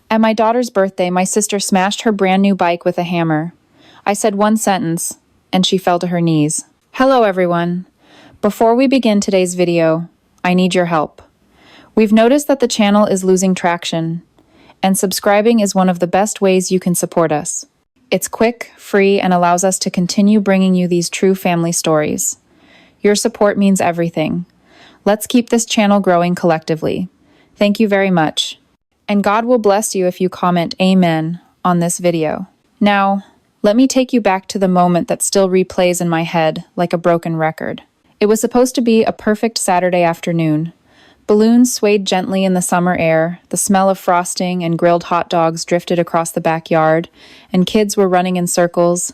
At my daughter's birthday, my sister smashed her brand new bike with a hammer. I said one sentence, and she fell to her knees. Hello, everyone. Before we begin today's video, I need your help. We've noticed that the channel is losing traction, and subscribing is one of the best ways you can support us. It's quick, free, and allows us to continue bringing you these true family stories. Your support means everything. Let's keep this channel growing collectively. Thank you very much. And God will bless you if you comment Amen on this video. Now, let me take you back to the moment that still replays in my head like a broken record. It was supposed to be a perfect Saturday afternoon. Balloons swayed gently in the summer air, the smell of frosting and grilled hot dogs drifted across the backyard, and kids were running in circles,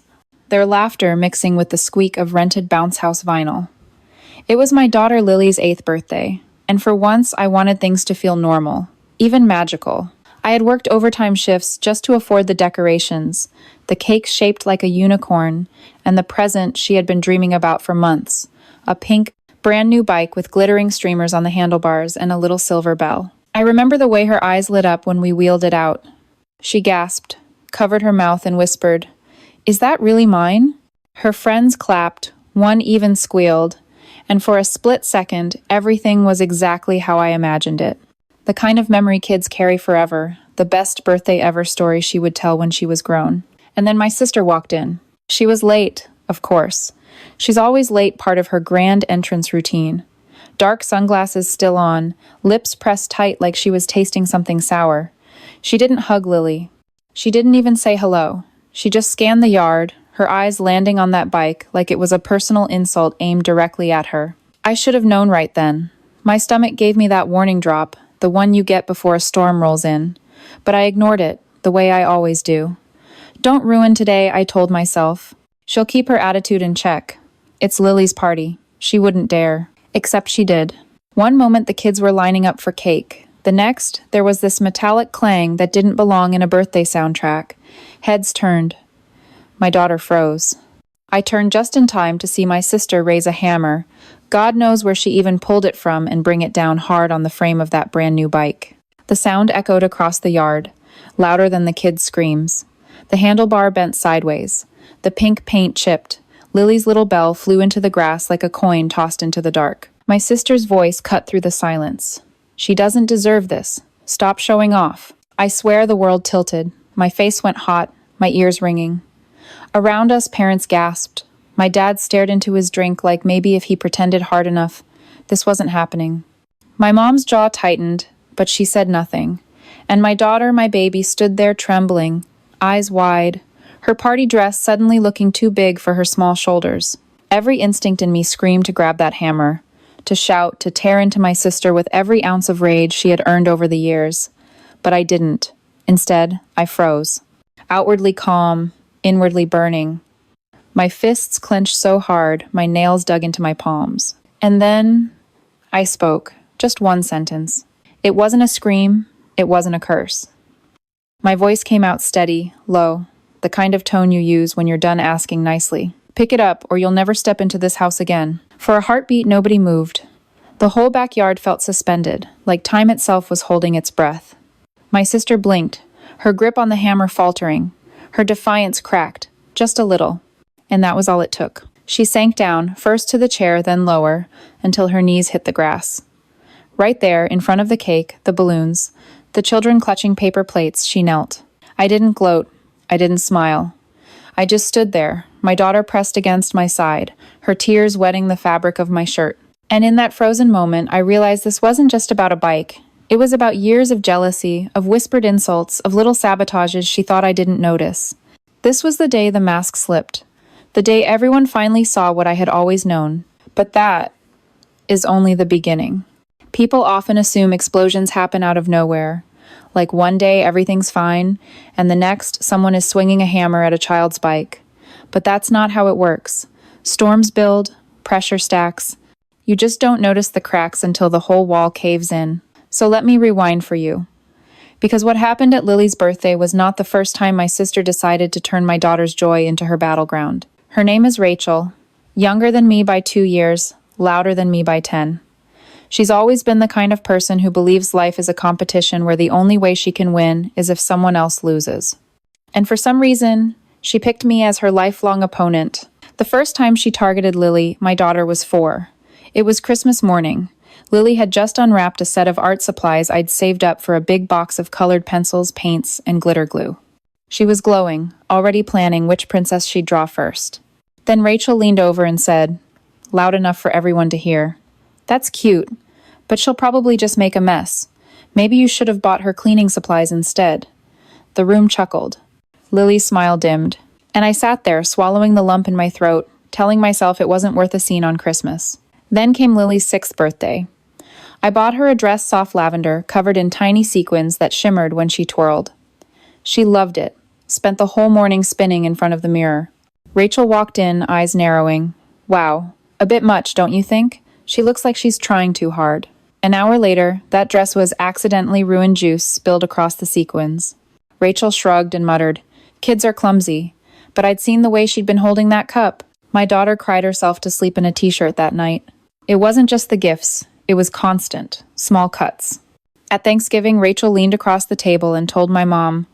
their laughter mixing with the squeak of rented bounce house vinyl. It was my daughter Lily's 8th birthday, and for once I wanted things to feel normal, even magical. I had worked overtime shifts just to afford the decorations, the cake shaped like a unicorn, and the present she had been dreaming about for months, a pink, brand new bike with glittering streamers on the handlebars and a little silver bell. I remember the way her eyes lit up when we wheeled it out. She gasped, covered her mouth, and whispered, "Is that really mine?" Her friends clapped, one even squealed, and for a split second, everything was exactly how I imagined it. The kind of memory kids carry forever, the best birthday ever story she would tell when she was grown. And then my sister walked in. She was late, of course. She's always late, part of her grand entrance routine. Dark sunglasses still on, lips pressed tight like she was tasting something sour. She didn't hug Lily. She didn't even say hello. She just scanned the yard, her eyes landing on that bike like it was a personal insult aimed directly at her. I should have known right then. My stomach gave me that warning drop, the one you get before a storm rolls in. But I ignored it, the way I always do. Don't ruin today, I told myself. She'll keep her attitude in check. It's Lily's party. She wouldn't dare. Except she did. One moment the kids were lining up for cake. The next, there was this metallic clang that didn't belong in a birthday soundtrack. Heads turned. My daughter froze. I turned just in time to see my sister raise a hammer. God knows where she even pulled it from and bring it down hard on the frame of that brand new bike. The sound echoed across the yard, louder than the kids' screams. The handlebar bent sideways. The pink paint chipped. Lily's little bell flew into the grass like a coin tossed into the dark. My sister's voice cut through the silence. "She doesn't deserve this. Stop showing off." I swear the world tilted. My face went hot, my ears ringing. Around us, parents gasped. My dad stared into his drink like maybe if he pretended hard enough, this wasn't happening. My mom's jaw tightened, but she said nothing. And my daughter, my baby, stood there trembling, eyes wide, her party dress suddenly looking too big for her small shoulders. Every instinct in me screamed to grab that hammer, to shout, to tear into my sister with every ounce of rage she had earned over the years. But I didn't. Instead, I froze. Outwardly calm, inwardly burning. My fists clenched so hard, my nails dug into my palms. And then I spoke, just one sentence. It wasn't a scream, it wasn't a curse. My voice came out steady, low, the kind of tone you use when you're done asking nicely. Pick it up, or you'll never step into this house again. For a heartbeat, nobody moved. The whole backyard felt suspended, like time itself was holding its breath. My sister blinked, her grip on the hammer faltering. Her defiance cracked, just a little. And that was all it took. She sank down, first to the chair, then lower, until her knees hit the grass. Right there, in front of the cake, the balloons, the children clutching paper plates, she knelt. I didn't gloat. I didn't smile. I just stood there, my daughter pressed against my side, her tears wetting the fabric of my shirt. And in that frozen moment, I realized this wasn't just about a bike. It was about years of jealousy, of whispered insults, of little sabotages she thought I didn't notice. This was the day the mask slipped. The day everyone finally saw what I had always known. But that is only the beginning. People often assume explosions happen out of nowhere. Like one day everything's fine, and the next someone is swinging a hammer at a child's bike. But that's not how it works. Storms build, pressure stacks. You just don't notice the cracks until the whole wall caves in. So let me rewind for you. Because what happened at Lily's birthday was not the first time my sister decided to turn my daughter's joy into her battleground. Her name is Rachel, younger than me by 2 years, louder than me by 10. She's always been the kind of person who believes life is a competition where the only way she can win is if someone else loses. And for some reason, she picked me as her lifelong opponent. The first time she targeted Lily, my daughter was 4. It was Christmas morning. Lily had just unwrapped a set of art supplies I'd saved up for a big box of colored pencils, paints, and glitter glue. She was glowing, already planning which princess she'd draw first. Then Rachel leaned over and said, loud enough for everyone to hear, "That's cute, but she'll probably just make a mess. Maybe you should have bought her cleaning supplies instead." The room chuckled. Lily's smile dimmed, and I sat there, swallowing the lump in my throat, telling myself it wasn't worth a scene on Christmas. Then came Lily's 6th birthday. I bought her a dress soft lavender, covered in tiny sequins that shimmered when she twirled. She loved it, spent the whole morning spinning in front of the mirror. Rachel walked in, eyes narrowing. "Wow, a bit much, don't you think? She looks like she's trying too hard." An hour later, that dress was accidentally ruined juice spilled across the sequins. Rachel shrugged and muttered, "Kids are clumsy." But I'd seen the way she'd been holding that cup. My daughter cried herself to sleep in a t-shirt that night. It wasn't just the gifts. It was constant, small cuts. At Thanksgiving, Rachel leaned across the table and told my mom,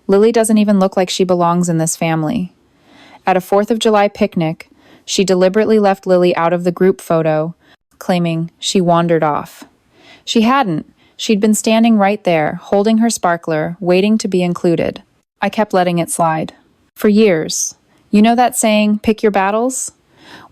"Lily doesn't even look like she belongs in this family." At a 4th of July picnic, she deliberately left Lily out of the group photo, claiming she wandered off. She hadn't. She'd been standing right there, holding her sparkler, waiting to be included. I kept letting it slide. For years. You know that saying, pick your battles?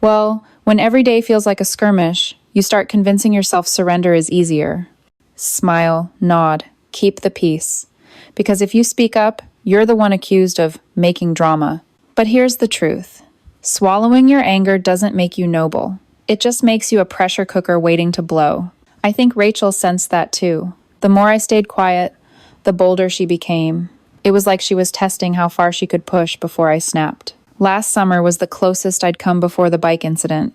Well, when every day feels like a skirmish, you start convincing yourself surrender is easier. Smile, nod, keep the peace. Because if you speak up, you're the one accused of making drama. But here's the truth. Swallowing your anger doesn't make you noble. It just makes you a pressure cooker waiting to blow. I think Rachel sensed that too. The more I stayed quiet, the bolder she became. It was like she was testing how far she could push before I snapped. Last summer was the closest I'd come before the bike incident.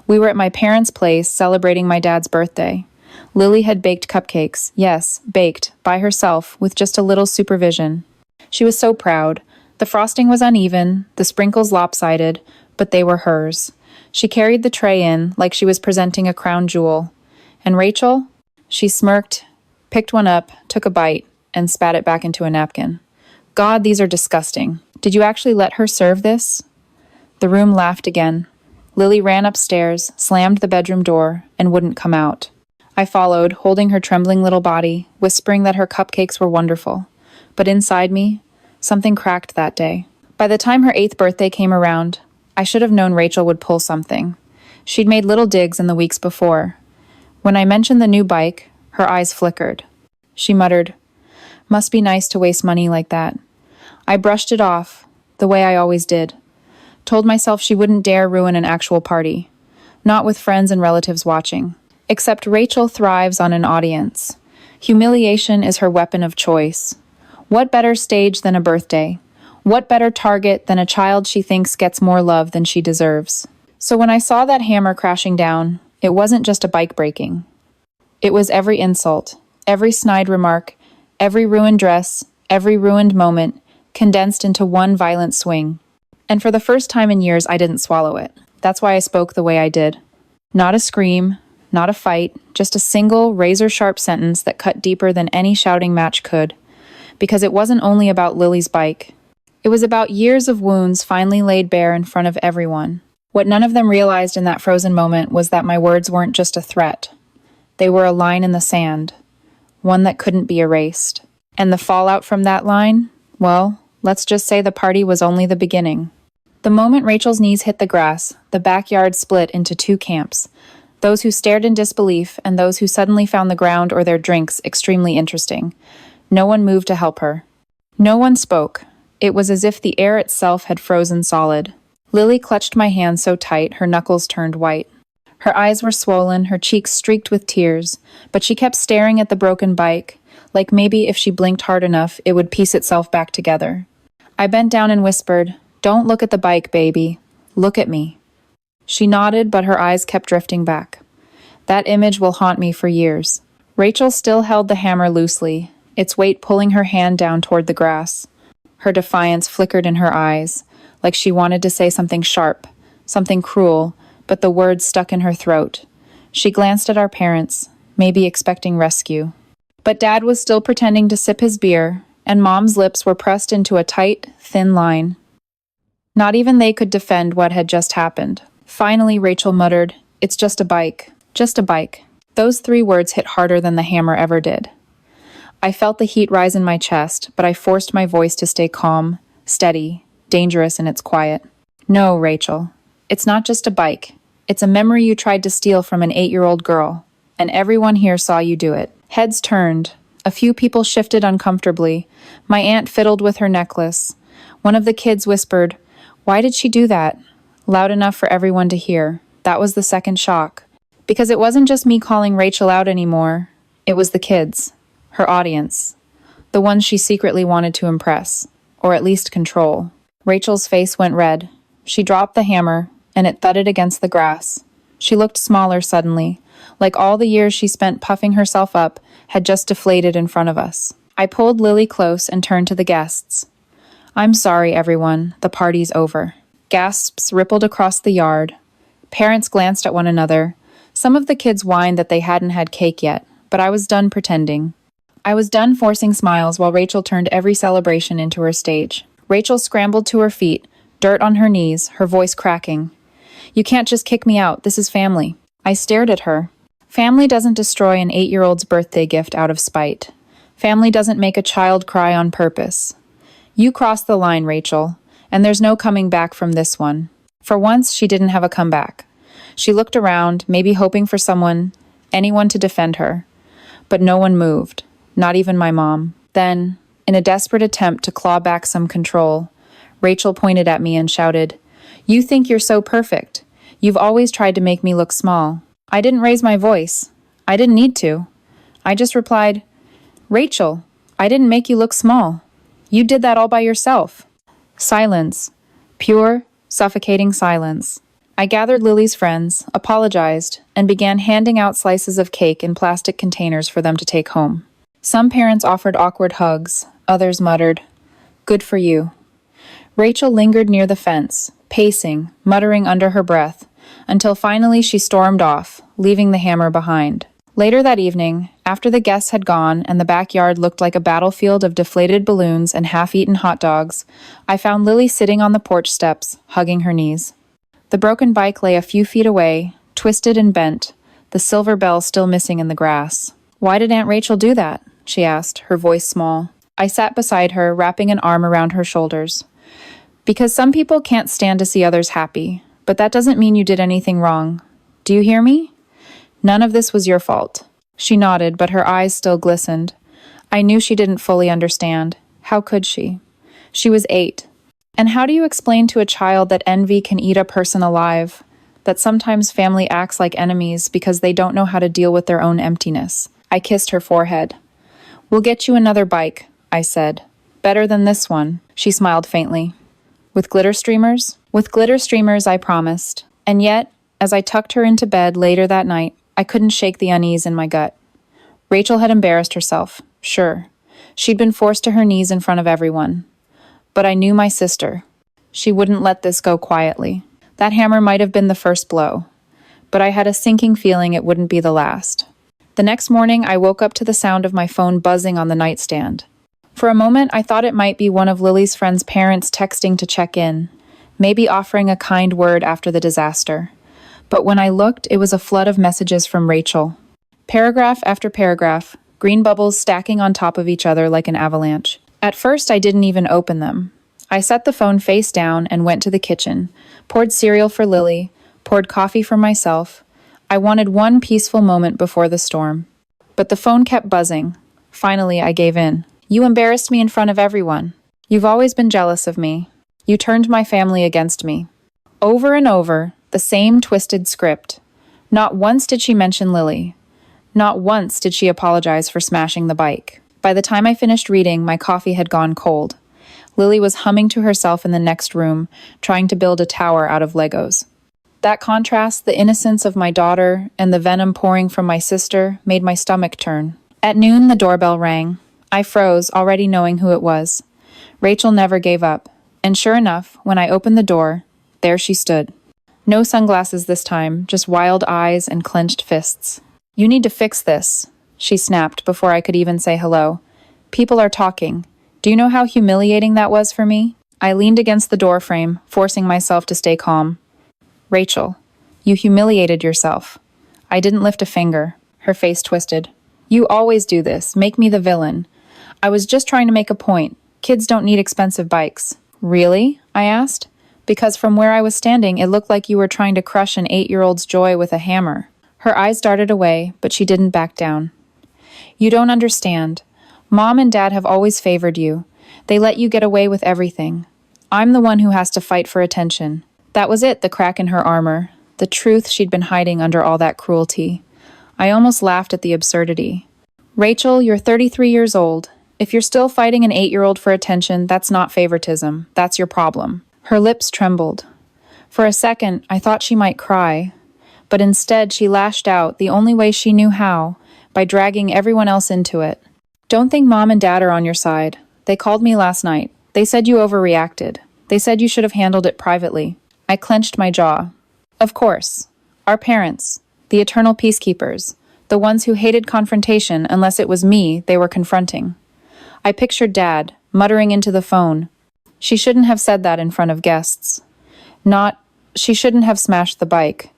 We were at my parents' place celebrating my dad's birthday. Lily had baked cupcakes, yes, baked, by herself, with just a little supervision. She was so proud. The frosting was uneven, the sprinkles lopsided, but they were hers. She carried the tray in like she was presenting a crown jewel. And Rachel? She smirked, picked one up, took a bite, and spat it back into a napkin. God, these are disgusting. Did you actually let her serve this? The room laughed again. Lily ran upstairs, slammed the bedroom door, and wouldn't come out. I followed, holding her trembling little body, whispering that her cupcakes were wonderful. But inside me, something cracked that day. By the time her 8th birthday came around, I should have known Rachel would pull something. She'd made little digs in the weeks before. When I mentioned the new bike, her eyes flickered. She muttered, "Must be nice to waste money like that." I brushed it off, the way I always did. Told myself she wouldn't dare ruin an actual party. Not with friends and relatives watching. Except Rachel thrives on an audience. Humiliation is her weapon of choice. What better stage than a birthday? What better target than a child she thinks gets more love than she deserves? So when I saw that hammer crashing down, it wasn't just a bike breaking. It was every insult, every snide remark, every ruined dress, every ruined moment, condensed into one violent swing. And for the first time in years, I didn't swallow it. That's why I spoke the way I did. Not a scream, not a fight, just a single, razor-sharp sentence that cut deeper than any shouting match could. Because it wasn't only about Lily's bike. It was about years of wounds finally laid bare in front of everyone. What none of them realized in that frozen moment was that my words weren't just a threat. They were a line in the sand, one that couldn't be erased. And the fallout from that line, well, let's just say the party was only the beginning. The moment Rachel's knees hit the grass, the backyard split into 2 camps. Those who stared in disbelief and those who suddenly found the ground or their drinks extremely interesting. No one moved to help her. No one spoke. It was as if the air itself had frozen solid. Lily clutched my hand so tight her knuckles turned white. Her eyes were swollen, her cheeks streaked with tears, but she kept staring at the broken bike, like maybe if she blinked hard enough, it would piece itself back together. I bent down and whispered, "Don't look at the bike, baby. Look at me." She nodded, but her eyes kept drifting back. That image will haunt me for years. Rachel still held the hammer loosely, its weight pulling her hand down toward the grass. Her defiance flickered in her eyes, like she wanted to say something sharp, something cruel, but the words stuck in her throat. She glanced at our parents, maybe expecting rescue. But Dad was still pretending to sip his beer, and Mom's lips were pressed into a tight, thin line. Not even they could defend what had just happened. Finally, Rachel muttered, "It's just a bike. Just a bike." Those 3 words hit harder than the hammer ever did. I felt the heat rise in my chest, but I forced my voice to stay calm, steady, dangerous in its quiet. "No, Rachel. It's not just a bike. It's a memory you tried to steal from an 8-year-old girl, and everyone here saw you do it." Heads turned. A few people shifted uncomfortably. My aunt fiddled with her necklace. One of the kids whispered, "Why did she do that?" Loud enough for everyone to hear. That was the second shock. Because it wasn't just me calling Rachel out anymore. It was the kids. Her audience. The ones she secretly wanted to impress. Or at least control. Rachel's face went red. She dropped the hammer, and it thudded against the grass. She looked smaller suddenly, like all the years she spent puffing herself up had just deflated in front of us. I pulled Lily close and turned to the guests. "I'm sorry, everyone. The party's over." Gasps rippled across the yard. Parents glanced at one another. Some of the kids whined that they hadn't had cake yet, but I was done pretending. I was done forcing smiles while Rachel turned every celebration into her stage. Rachel scrambled to her feet, dirt on her knees, her voice cracking. "You can't just kick me out. This is family." I stared at her. Family doesn't destroy an 8-year-old's birthday gift out of spite. Family doesn't make a child cry on purpose. You crossed the line, Rachel, and there's no coming back from this one. For once, she didn't have a comeback. She looked around, maybe hoping for anyone to defend her. But no one moved, not even my mom. Then, in a desperate attempt to claw back some control, Rachel pointed at me and shouted, "You think you're so perfect. You've always tried to make me look small." I didn't raise my voice. I didn't need to. I just replied, "Rachel, I didn't make you look small. You did that all by yourself." Silence. Pure, suffocating silence. I gathered Lily's friends, apologized, and began handing out slices of cake in plastic containers for them to take home. Some parents offered awkward hugs. Others muttered, "Good for you." Rachel lingered near the fence, pacing, muttering under her breath, until finally she stormed off, leaving the hammer behind. Later that evening, after the guests had gone and the backyard looked like a battlefield of deflated balloons and half-eaten hot dogs, I found Lily sitting on the porch steps, hugging her knees. The broken bike lay a few feet away, twisted and bent, the silver bell still missing in the grass. "Why did Aunt Rachel do that?" she asked, her voice small. I sat beside her, wrapping an arm around her shoulders. "Because some people can't stand to see others happy, but that doesn't mean you did anything wrong. Do you hear me? None of this was your fault." She nodded, but her eyes still glistened. I knew she didn't fully understand. How could she? She was 8. And how do you explain to a child that envy can eat a person alive? That sometimes family acts like enemies because they don't know how to deal with their own emptiness? I kissed her forehead. "We'll get you another bike," I said. "Better than this one." She smiled faintly. "With glitter streamers?" "With glitter streamers, I promised." And yet, as I tucked her into bed later that night, I couldn't shake the unease in my gut. Rachel had embarrassed herself, sure. She'd been forced to her knees in front of everyone. But I knew my sister. She wouldn't let this go quietly. That hammer might have been the first blow, but I had a sinking feeling it wouldn't be the last. The next morning, I woke up to the sound of my phone buzzing on the nightstand. For a moment, I thought it might be one of Lily's friends' parents texting to check in, maybe offering a kind word after the disaster. But when I looked, it was a flood of messages from Rachel. Paragraph after paragraph, green bubbles stacking on top of each other like an avalanche. At first, I didn't even open them. I set the phone face down and went to the kitchen, poured cereal for Lily, poured coffee for myself. I wanted one peaceful moment before the storm. But the phone kept buzzing. Finally, I gave in. "You embarrassed me in front of everyone. You've always been jealous of me. You turned my family against me." Over and over, the same twisted script. Not once did she mention Lily. Not once did she apologize for smashing the bike. By the time I finished reading, my coffee had gone cold. Lily was humming to herself in the next room, trying to build a tower out of Legos. That contrast, the innocence of my daughter and the venom pouring from my sister, made my stomach turn. At noon, the doorbell rang. I froze, already knowing who it was. Rachel never gave up. And sure enough, when I opened the door, there she stood. No sunglasses this time, just wild eyes and clenched fists. "You need to fix this," she snapped before I could even say hello. "People are talking. Do you know how humiliating that was for me?" I leaned against the door frame, forcing myself to stay calm. "Rachel, you humiliated yourself." I didn't lift a finger. Her face twisted. "You always do this, make me the villain. I was just trying to make a point. Kids don't need expensive bikes." "Really?" I asked. Because from where I was standing, it looked like you were trying to crush an 8-year-old's joy with a hammer. Her eyes darted away, but she didn't back down. "You don't understand. Mom and Dad have always favored you. They let you get away with everything. I'm the one who has to fight for attention." That was it, the crack in her armor, the truth she'd been hiding under all that cruelty. I almost laughed at the absurdity. "Rachel, you're 33 years old. If you're still fighting an 8-year-old for attention, that's not favoritism. That's your problem." Her lips trembled. For a second, I thought she might cry. But instead, she lashed out the only way she knew how, by dragging everyone else into it. "Don't think Mom and Dad are on your side. They called me last night. They said you overreacted. They said you should have handled it privately." I clenched my jaw. Of course. Our parents. The eternal peacekeepers. The ones who hated confrontation unless it was me they were confronting. I pictured Dad, muttering into the phone. She shouldn't have said that in front of guests. Not, she shouldn't have smashed the bike.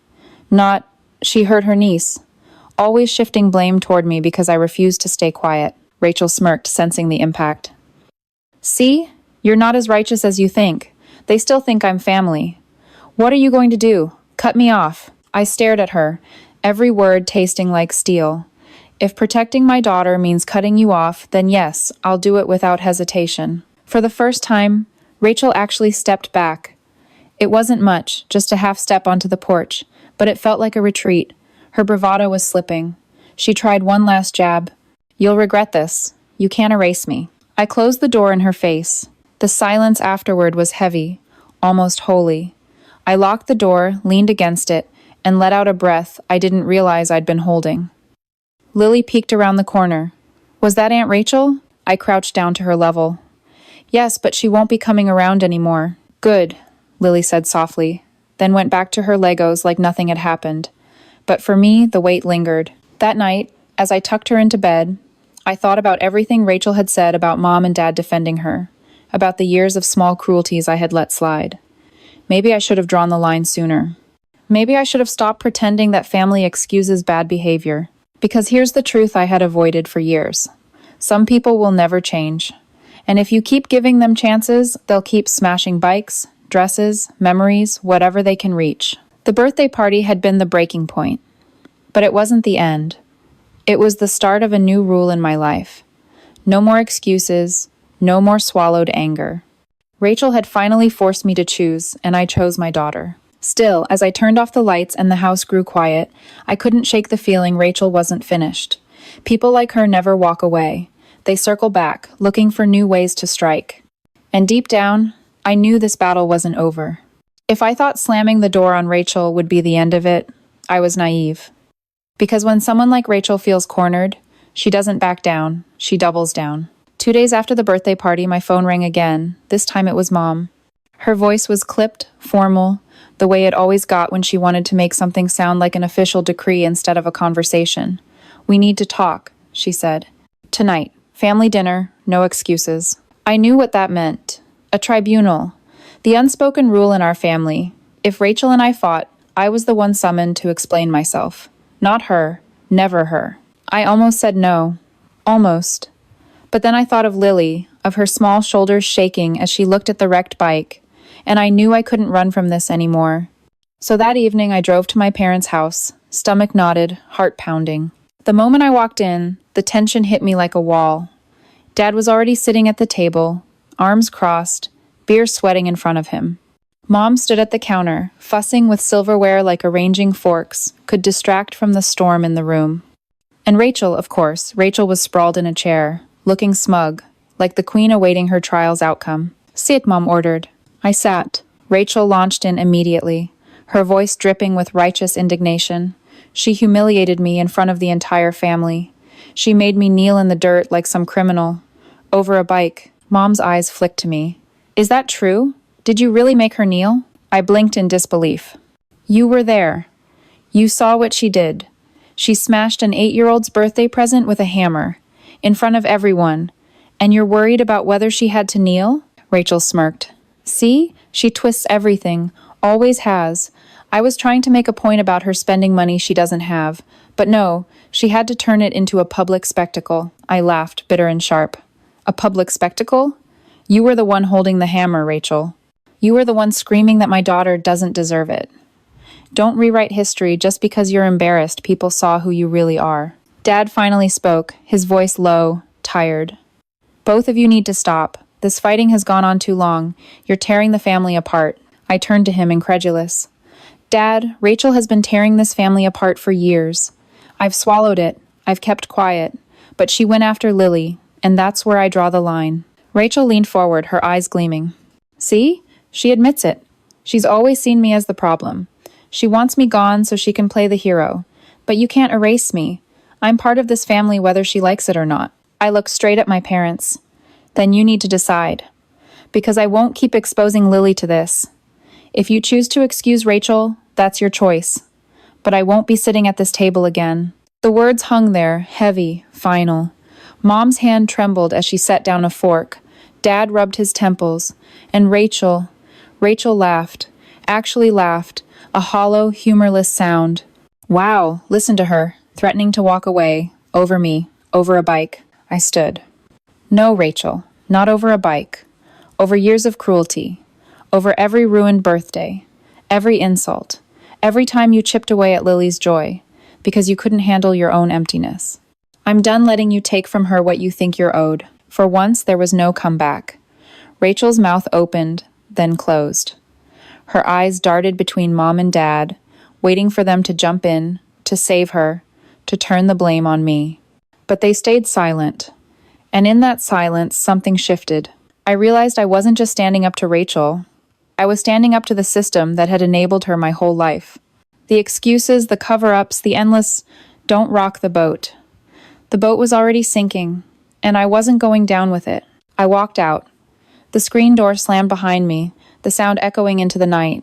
Not, she hurt her niece. Always shifting blame toward me because I refused to stay quiet. Rachel smirked, sensing the impact. "See? You're not as righteous as you think. They still think I'm family. What are you going to do? Cut me off?" I stared at her, every word tasting like steel. "If protecting my daughter means cutting you off, then yes, I'll do it without hesitation." For the first time, Rachel actually stepped back. It wasn't much, just a half step onto the porch, but it felt like a retreat. Her bravado was slipping. She tried one last jab. "You'll regret this. You can't erase me." I closed the door in her face. The silence afterward was heavy, almost holy. I locked the door, leaned against it, and let out a breath I didn't realize I'd been holding. Lily peeked around the corner. "Was that Aunt Rachel?" I crouched down to her level. "Yes, but she won't be coming around anymore." "Good," Lily said softly, then went back to her Legos like nothing had happened. But for me, the weight lingered. That night, as I tucked her into bed, I thought about everything Rachel had said about Mom and Dad defending her, about the years of small cruelties I had let slide. Maybe I should have drawn the line sooner. Maybe I should have stopped pretending that family excuses bad behavior. Because here's the truth I had avoided for years. Some people will never change. And if you keep giving them chances, they'll keep smashing bikes, dresses, memories, whatever they can reach. The birthday party had been the breaking point. But it wasn't the end. It was the start of a new rule in my life. No more excuses, no more swallowed anger. Rachel had finally forced me to choose, and I chose my daughter. Still, as I turned off the lights and the house grew quiet, I couldn't shake the feeling Rachel wasn't finished. People like her never walk away. They circle back, looking for new ways to strike. And deep down, I knew this battle wasn't over. If I thought slamming the door on Rachel would be the end of it, I was naive. Because when someone like Rachel feels cornered, she doesn't back down, she doubles down. 2 days after the birthday party, my phone rang again. This time it was Mom. Her voice was clipped, formal, the way it always got when she wanted to make something sound like an official decree instead of a conversation. "We need to talk," she said. "Tonight. Family dinner, no excuses." I knew what that meant. A tribunal. The unspoken rule in our family. If Rachel and I fought, I was the one summoned to explain myself. Not her. Never her. I almost said no. Almost. But then I thought of Lily, of her small shoulders shaking as she looked at the wrecked bike, and I knew I couldn't run from this anymore. So that evening I drove to my parents' house, stomach knotted, heart pounding. The moment I walked in, the tension hit me like a wall. Dad was already sitting at the table, arms crossed, beer sweating in front of him. Mom stood at the counter, fussing with silverware like arranging forks, could distract from the storm in the room. And Rachel, of course, Rachel was sprawled in a chair, looking smug, like the queen awaiting her trial's outcome. "Sit," Mom ordered. I sat. Rachel launched in immediately, her voice dripping with righteous indignation. She humiliated me in front of the entire family. She made me kneel in the dirt like some criminal. Over a bike. Mom's eyes flicked to me. "Is that true? Did you really make her kneel?" I blinked in disbelief. "You were there. You saw what she did. She smashed an 8-year-old's birthday present with a hammer, in front of everyone. And you're worried about whether she had to kneel? Rachel smirked. See? She twists everything. Always has. I was trying to make a point about her spending money she doesn't have. But no, she had to turn it into a public spectacle. I laughed, bitter and sharp. A public spectacle? You were the one holding the hammer, Rachel. You were the one screaming that my daughter doesn't deserve it. Don't rewrite history just because you're embarrassed people saw who you really are. Dad finally spoke, his voice low, tired. Both of you need to stop. This fighting has gone on too long. You're tearing the family apart. I turned to him, incredulous. Dad, Rachel has been tearing this family apart for years. I've swallowed it. I've kept quiet. But she went after Lily, and that's where I draw the line. Rachel leaned forward, her eyes gleaming. See? She admits it. She's always seen me as the problem. She wants me gone so she can play the hero. But you can't erase me. I'm part of this family whether she likes it or not. I look straight at my parents. Then you need to decide. Because I won't keep exposing Lily to this. If you choose to excuse Rachel, that's your choice. But I won't be sitting at this table again. The words hung there, heavy, final. Mom's hand trembled as she set down a fork. Dad rubbed his temples. And Rachel laughed. Actually laughed. A hollow, humorless sound. Wow, listen to her, threatening to walk away, over me, over a bike. I stood. No, Rachel, not over a bike. Over years of cruelty. Over every ruined birthday. Every insult. Every time you chipped away at Lily's joy, because you couldn't handle your own emptiness. I'm done letting you take from her what you think you're owed. For once, there was no comeback. Rachel's mouth opened, then closed. Her eyes darted between Mom and Dad, waiting for them to jump in, to save her, to turn the blame on me. But they stayed silent. And in that silence, something shifted. I realized I wasn't just standing up to Rachel. I was standing up to the system that had enabled her my whole life. The excuses, the cover-ups, the endless, don't rock the boat. The boat was already sinking, and I wasn't going down with it. I walked out. The screen door slammed behind me, the sound echoing into the night.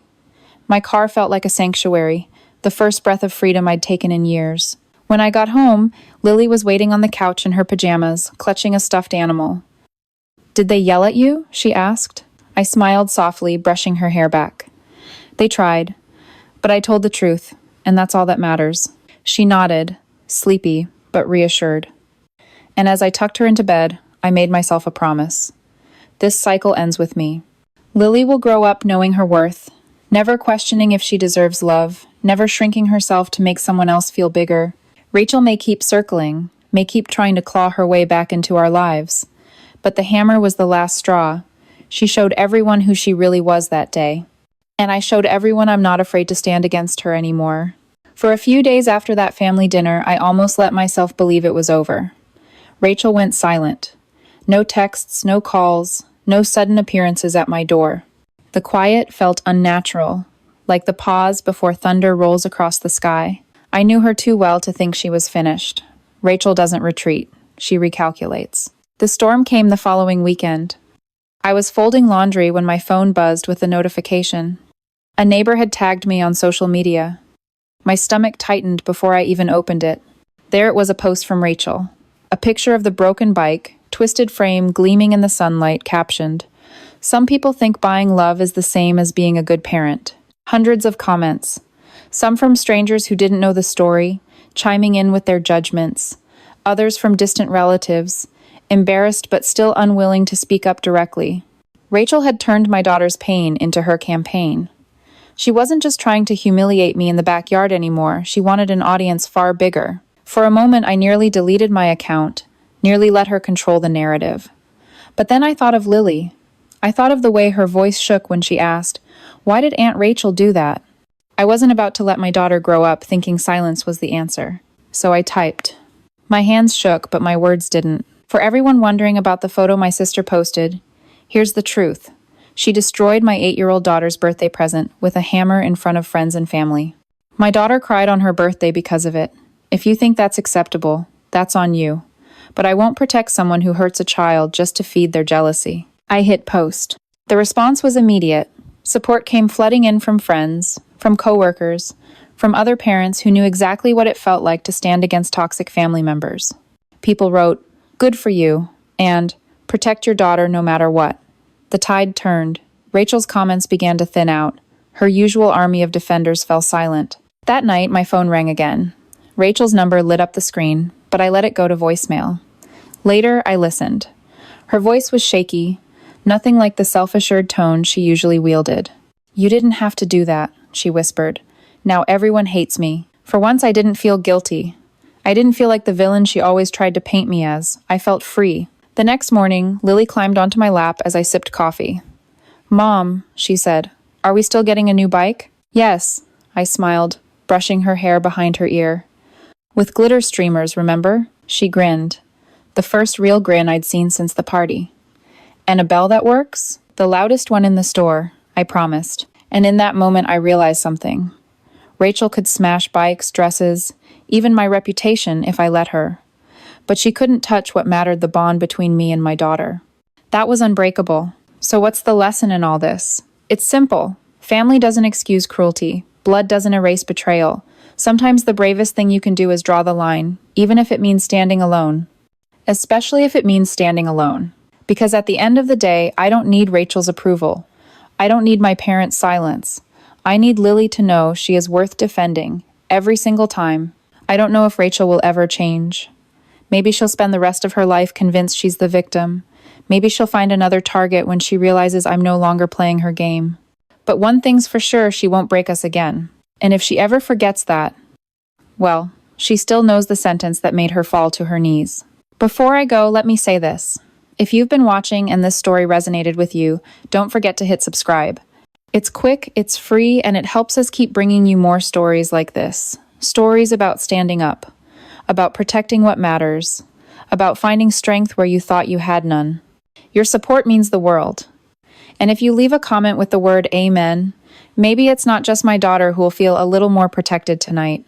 My car felt like a sanctuary, the first breath of freedom I'd taken in years. When I got home, Lily was waiting on the couch in her pajamas, clutching a stuffed animal. Did they yell at you? She asked. I smiled softly, brushing her hair back. They tried, but I told the truth, and that's all that matters. She nodded, sleepy, but reassured. And as I tucked her into bed, I made myself a promise. This cycle ends with me. Lily will grow up knowing her worth, never questioning if she deserves love, never shrinking herself to make someone else feel bigger. Rachel may keep circling, may keep trying to claw her way back into our lives. But the hammer was the last straw. She showed everyone who she really was that day. And I showed everyone I'm not afraid to stand against her anymore. For a few days after that family dinner, I almost let myself believe it was over. Rachel went silent. No texts, no calls, no sudden appearances at my door. The quiet felt unnatural, like the pause before thunder rolls across the sky. I knew her too well to think she was finished. Rachel doesn't retreat. She recalculates. The storm came the following weekend. I was folding laundry when my phone buzzed with a notification. A neighbor had tagged me on social media. My stomach tightened before I even opened it. There it was, a post from Rachel. A picture of the broken bike, twisted frame gleaming in the sunlight, captioned, "Some people think buying love is the same as being a good parent." Hundreds of comments. Some from strangers who didn't know the story, chiming in with their judgments. Others from distant relatives, embarrassed but still unwilling to speak up directly. Rachel had turned my daughter's pain into her campaign. She wasn't just trying to humiliate me in the backyard anymore, she wanted an audience far bigger. For a moment, I nearly deleted my account, nearly let her control the narrative. But then I thought of Lily. I thought of the way her voice shook when she asked, "Why did Aunt Rachel do that?" I wasn't about to let my daughter grow up thinking silence was the answer. So I typed. My hands shook, but my words didn't. For everyone wondering about the photo my sister posted, here's the truth. She destroyed my 8-year-old daughter's birthday present with a hammer in front of friends and family. My daughter cried on her birthday because of it. If you think that's acceptable, that's on you. But I won't protect someone who hurts a child just to feed their jealousy. I hit post. The response was immediate. Support came flooding in from friends, from coworkers, from other parents who knew exactly what it felt like to stand against toxic family members. People wrote, "Good for you," and "Protect your daughter no matter what." The tide turned. Rachel's comments began to thin out. Her usual army of defenders fell silent. That night, my phone rang again. Rachel's number lit up the screen, but I let it go to voicemail. Later, I listened. Her voice was shaky, nothing like the self-assured tone she usually wielded. "You didn't have to do that," she whispered. "Now everyone hates me." For once, I didn't feel guilty. I didn't feel like the villain she always tried to paint me as. I felt free. The next morning, Lily climbed onto my lap as I sipped coffee. "Mom," she said, "are we still getting a new bike?" "Yes," I smiled, brushing her hair behind her ear. "With glitter streamers, remember?" She grinned. The first real grin I'd seen since the party. "And a bell that works?" "The loudest one in the store," I promised. And in that moment, I realized something. Rachel could smash bikes, dresses, even my reputation if I let her. But she couldn't touch what mattered, the bond between me and my daughter. That was unbreakable. So what's the lesson in all this? It's simple. Family doesn't excuse cruelty. Blood doesn't erase betrayal. Sometimes the bravest thing you can do is draw the line, even if it means standing alone. Especially if it means standing alone. Because at the end of the day, I don't need Rachel's approval. I don't need my parents' silence. I need Lily to know she is worth defending, every single time. I don't know if Rachel will ever change. Maybe she'll spend the rest of her life convinced she's the victim. Maybe she'll find another target when she realizes I'm no longer playing her game. But one thing's for sure, she won't break us again. And if she ever forgets that, well, she still knows the sentence that made her fall to her knees. Before I go, let me say this. If you've been watching and this story resonated with you, don't forget to hit subscribe. It's quick, it's free, and it helps us keep bringing you more stories like this. Stories about standing up, about protecting what matters, about finding strength where you thought you had none. Your support means the world. And if you leave a comment with the word "Amen," maybe it's not just my daughter who will feel a little more protected tonight.